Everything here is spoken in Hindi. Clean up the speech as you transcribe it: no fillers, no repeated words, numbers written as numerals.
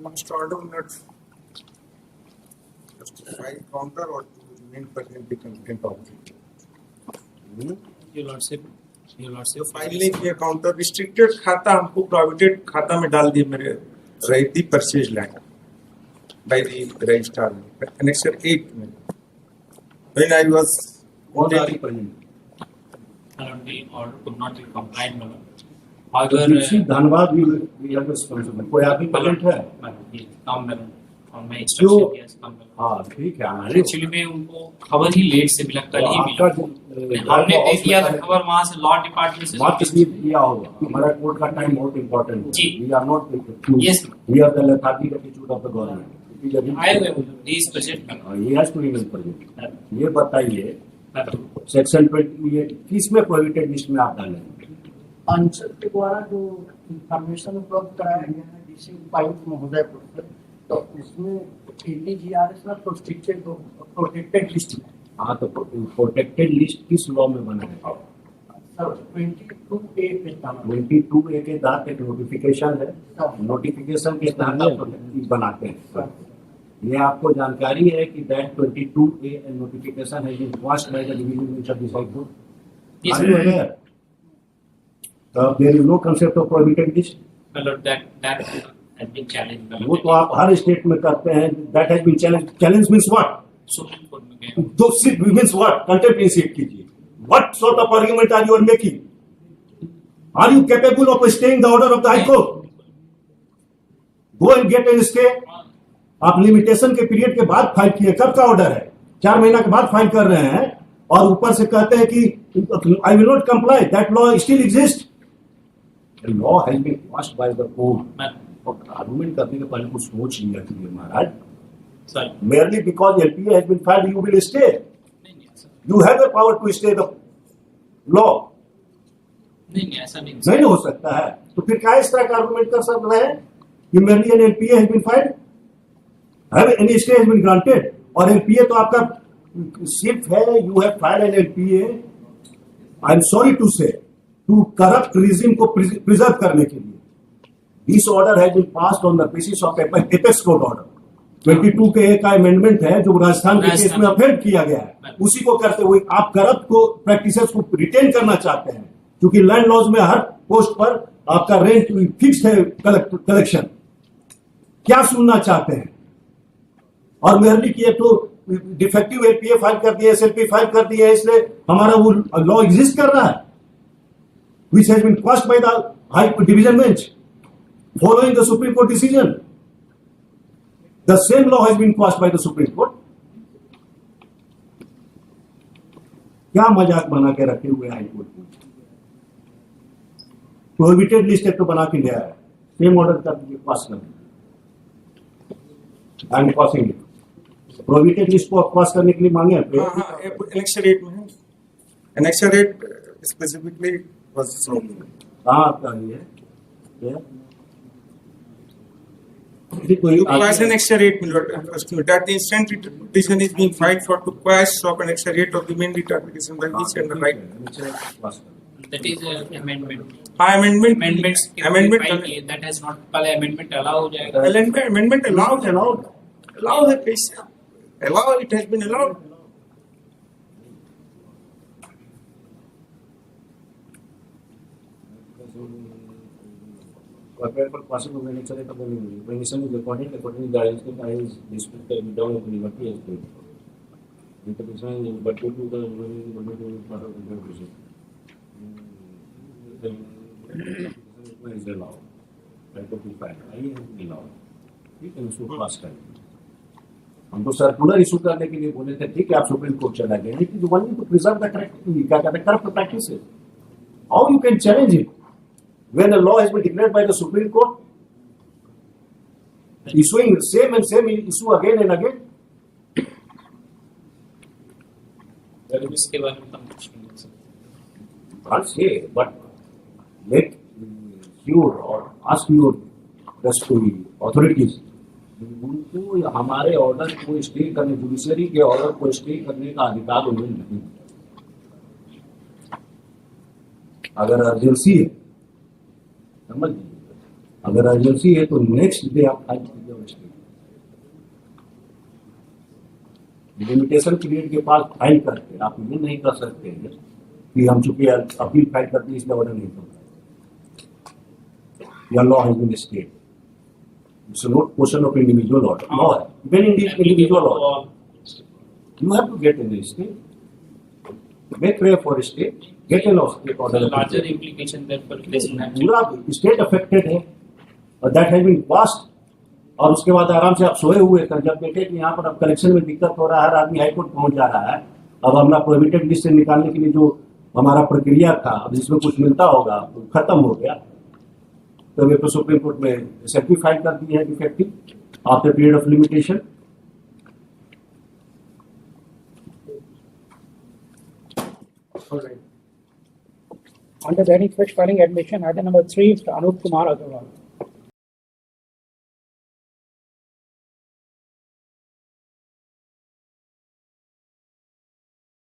Must order not justify counter or to remain present the content of it. Your Lordship, जो फाइल नहीं किया काउंटर रिस्ट्रिक्टेड खाता हमको प्रोविडेड खाता में डाल दिए मेरे right the purchase land by the registrar annexure 8 में when I was What are you present? the order could not be complied, my lord. So However, you see, Dhanbad, we have responsible. कोई आदमी present है? come madam, on my instruction, yes, come madam. हाँ, ठीक है, हमारे Actually में उनको खबर ही लेट से मिला, कल ही आपका मिला। हमने दे दिया था खबर वहाँ से लॉ डिपार्टमेंट से। बात इसलिए किया होगा, हमारा कोर्ट का टाइम बहुत इम्पोर्टेंट है। जी। We are not accused. Yes. We are the lethargic attitude of the government. आए हुए हैं, he is present, madam. He has to remain present. ये बताइए, Madam. सेक्शन 28 किस में प्रोहिबिटेड लिस्ट में आप डालेंगे? अंचल के द्वारा जो इंफॉर्मेशन उपलब्ध कराया गया है डीसी उपायुक्त महोदय को, तो उसमें एडीजीआरएस में प्रोटेक्टेड लिस्ट है। हाँ, तो प्रोटेक्टेड लिस्ट किस लॉ में बना है? सर 22A पे था। 22A के तहत एक नोटिफिकेशन है, नोटिफिकेशन के तहत आप बनाते हैं। ये आपको जानकारी है कि दैट 22A नोटिफिकेशन है passed by the division bench of this high court. Yes, Are you aware? There is no concept of prohibited list. My lord, that has been challenged, my lord. वो तो आप हर स्टेट में करते हैं। That has been challenged. Challenge means what? Supreme Court में गए। तो सिर्फ means what? Contempt initiate कीजिए। What sort of argument are you making? Are you capable of staying the order of the High Court? Go and get an stay. आप लिमिटेशन के पीरियड के बाद फाइल किए, कब का ऑर्डर है? 4 महीना के बाद फाइल कर रहे हैं और ऊपर से कहते हैं कि I will not comply, that law still exist. Law has been passed by the court. और आर्गुमेंट करने के पहले कुछ सोच लिया कीजिए महाराज। Sorry. Merely because LPA has been filed, you will stay. नहीं, sir. You have the power to stay the law. नहीं, ऐसा नहीं। नहीं हो सकता है, तो फिर क्या इस तरह का आर्गुमेंट कर सकते हैं कि merely an LPA has been filed? Have any stay has been granted? और LPA तो आपका सिर्फ है, you have filed an LPA, I am sorry to say, to corrupt regime को preserve करने के लिए। This order has been passed on the basis of apex court order। 22 के एक अमेंडमेंट है जो राजस्थान के केस में अफेक्ट किया गया है, उसी को करते हुए आप करप्ट को प्रैक्टिसेस को रिटेन करना चाहते हैं, क्योंकि लैंड लॉज में हर पोस्ट पर आपका रेंट फिक्स है कलेक्शन। क्या सुनना चाहते हैं? और मेहरली किए तो डिफेक्टिव एलपीए फाइल कर दिया, एसएलपी फाइल कर दिया, इसलिए हमारा वो लॉ एग्जिस्ट कर रहा है, which has been passed by the High Division Bench following the Supreme Court decision. The same law has been passed by the Supreme Court. क्या मजाक बना के रखे हुए हाई कोर्ट में? प्रोहिबिटेड लिस्ट एक तो बना के लिया है, सेम ऑर्डर कर दीजिए, पास कर दीजिए। I am passing it. Prohibited list को पास करने के लिए मांगे हैं। हाँ, एनेक्सर 8 में है। Annexure 8 specifically was sold. कहाँ आपका ये है? To quash Annexure 8, my lord, that the instant petition is being filed for to quash of Annexure 8 of the main writ application by which and the right. That is amendment. हाँ, amendment Amendment that has not पहले amendment allow हो जाएगा। amendment allowed है कैसे? Allow, it has been allowed. Wherever possible, when it's a when it's according to guidelines, the guidelines dispute can be done in liberty as well. The petition is but to the part of the decision. The is allowed. Right to be filed. I am allowed. You can issue pass time. हम तो सर्कुलर इशू करने के लिए बोले थे, ठीक है आप सुप्रीम कोर्ट चला गए, लेकिन वन टू प्रिजर्व द क्या कहते हैं corrupt practices. How you can challenge it when a law has been declared by the Supreme Court, issuing same issue again and again? इसके बारे में हम कुछ नहीं कर सकते। Can't say, but let your or ask your authorities उनको हमारे ऑर्डर को स्टे करने, जुडिशरी के ऑर्डर को स्टे करने का अधिकार उन्हें नहीं। अगर अर्जेंसी है, समझ लीजिए, अगर अर्जेंसी है तो नेक्स्ट डे आप फाइल कीजिए। लिमिटेशन पीरियड के पास फाइल करके आप ये नहीं कर सकते हैं कि हम चूंकि अपील फाइल करते हैं इसलिए ऑर्डर नहीं करते। Your law has been stayed. It's not question of individual order. Law, when individual order, you have to get in the state. Make prayer for state. Get a law state order. larger implication therefore placing that. पूरा स्टेट अफेक्टेड है और दैट हैज बीन पास्ड। और उसके बाद आराम से आप सोए हुए थे जब देखे कि यहाँ पर अब कलेक्शन में दिक्कत हो रहा है, हर आदमी हाईकोर्ट पहुंच जा रहा है। अब हमारा प्रोहिबिटेड लिस्ट से निकालने के लिए जो हमारा प्रक्रिया था, अब जिसमें कुछ मिलता होगा तो खत्म हो गया। तो वे तो सुप्रीम कोर्ट में एसएफपी फाइल कर दी है defective after period of limitation. Under the any fresh filing admission, item number 3, Mr. Anup Kumar Agarwal.